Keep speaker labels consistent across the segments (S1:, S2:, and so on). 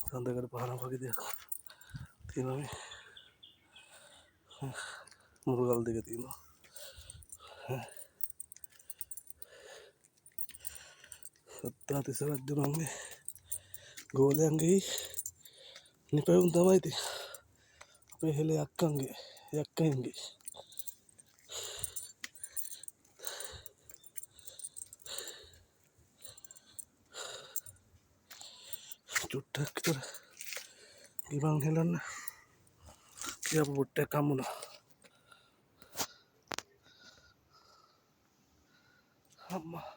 S1: සඳකට පහනක් වගේ දෙයක් තියෙනවා මේ. මුරුගල් දෙක තියෙනවා. සත්තාතිස්ස රජුණන්ගේ ගෝලයන්ගේ නිපැවුම් තමයි ඉතින්. අපේ හෙළ යක්කන්ගේ යක්කයින්ගේ චුට්ටක් විතර ගිමන් හෙලන්න කියපු පොට්ටයක් හම්බුණා. අම්මා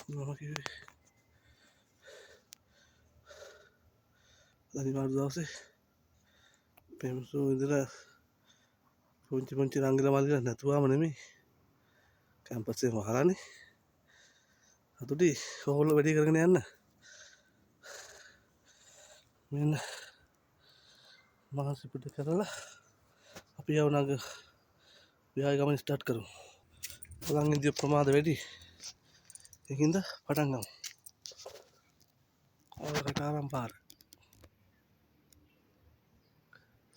S1: මම කිව්වේ අනිවාර්ය දවසේ පෙම්සු ඉඳලා පුංචි පුංචි රංගිලා මල්ලිලා නැතුවම නෙමෙයි කැම්පස් එකේ වහලානේ. අතුටි ඕගොල්ලෝ වැඩි කරගෙන යන්න. මෙන්න මාසෙ පිට කරලා අපි යවනග විහාර ගමන ස්ටාර්ට් කරමු. බලන් ඉඳි ප්‍රමාද වැඩි. ඒකින්ද පටන් ගමු. කටාරම් පාර.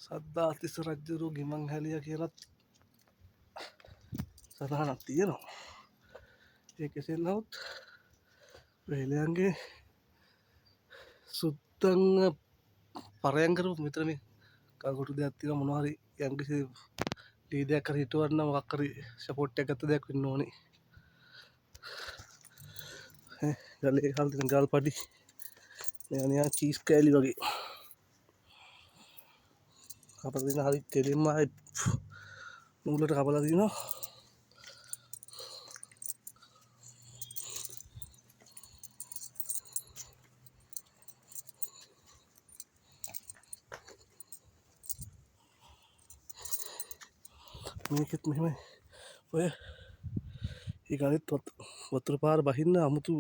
S1: සද්දාතිස්ස රජුරු ගිමන් හැලිය කියලත් සටහනක් තියෙනවා. ඒ කෙසේ නමුත් වේලයන්ගේ සුත්තං පරයන් කරපු මෙතන මේ කගොටු දෙයක් තියෙනවා. මොනවා හරි යම්කිසි ලීඩයක් හරි හිටවන්න මොකක් හරි සපෝට් එකක් ගත්ත දෙයක් වෙන්න ඕනේ. ගලේ හල් තියෙන ගල් පඩි මෙයා චීස් කෑලි වගේ කපලා දෙන හරි කෙලින්ම ආයි නූලට කපලා දිනවා. මේකෙත් මෙහෙමයි. ඔය ඊගානෙත් වතුර පාර බහින්න අමුතු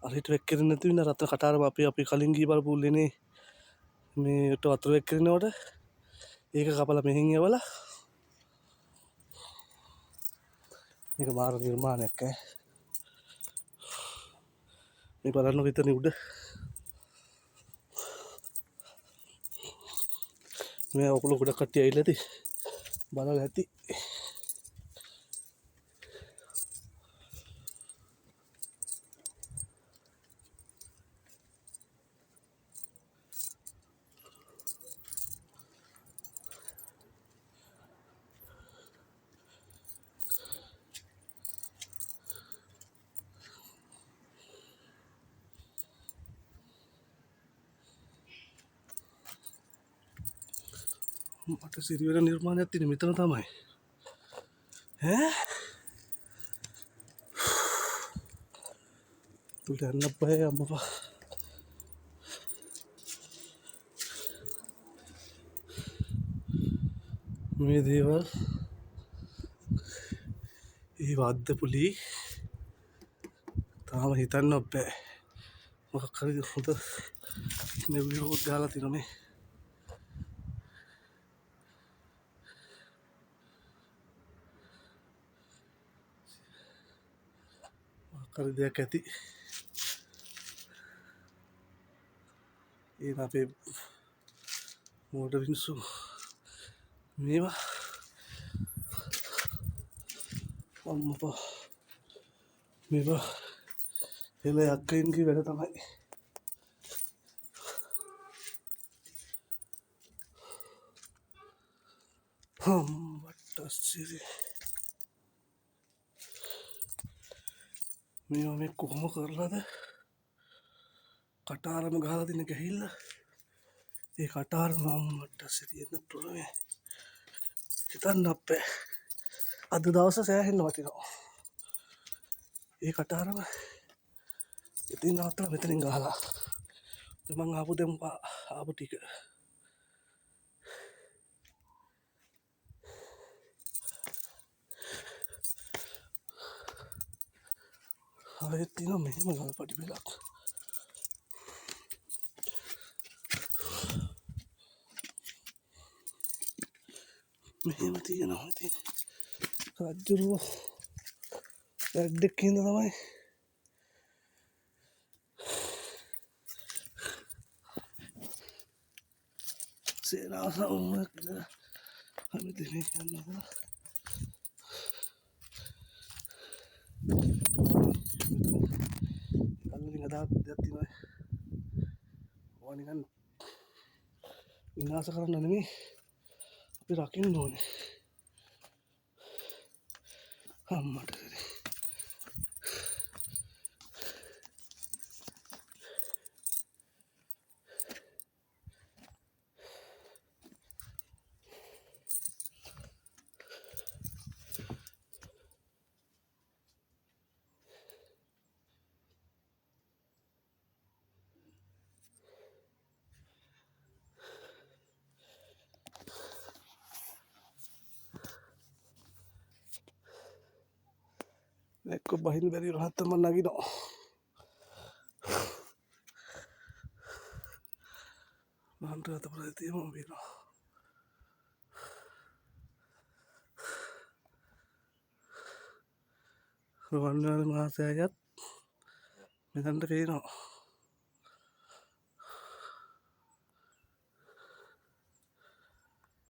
S1: අරිට වෙක් කරන්නේ නැති වෙන රත්න කටාරම අපි කලින් ගිය බලපු උල්ලේනේ මේට වතුර වෙක් කරනකොට ඒක කපලා මෙහෙන් යවලා මේක මාර නිර්මාණයක් ඈ. මේ බලන්න විතරනේ උඩ මේ ඔකුල ගොඩක් කට්ටිය ඇවිල්ලා ඇති බලලා ඇති. මට සිරිවෙන නිර්මාණයක් තියෙන මෙතන තමයි ඈ. තුල යන්න බෑ අම්මපා. මේ දේවල් ඒ වද්ද පුලි තාම හිතන්න බෑ. මොකක් හරි හොඳ නෙවියෝ දාලා තියෙනවා මේ. මොකක් හරි දෙයක් ඇති. ඒ අපේ මෝඩ මිනිස්සු මේවා අම්මපා මේවා හෙළ යක්කයින්ගේ වැඩ තමයි. වට්ටස්සිරි මේවා මේ කොහොම කරලාද කටාරම ගහලා තියෙන ගහිල්ල. ඒ කටාරම වට්ටස්සිරි තියෙන ප්‍රොලේ හිතන්න අපේ අද දවස සෑහෙන්න වටිනවා. ඒ කටාරම ඉතින් නවත්තලා මෙතනින් ගහලා මං ආපු දෙම් ආපු ටික ආයෙත් තියෙනවා මෙහෙම ගල් පඩි පෙළක්. මෙහෙම තියෙනවා. ඉතින් රජුරුව වැඩක් හින්දා තමයි සේනාව සමූහයක් ඉඳලා හැමතිස්සෙම යනවා. කල්ලින් අදහස් දෙයක් තියෙනවා. ඕවා නිකන් විනාශ කරන්න නෙමෙයි අපි රකින්න ඕනේ. අම්මට එක්ක බහින්න බැරි වුණා නැත්නම් මම නගිනවා. මහන්ට අත ප්‍රතිතිය මම වෙනවා. රුවන්වැලි මහසෑයත් මෙතනට පේනවා.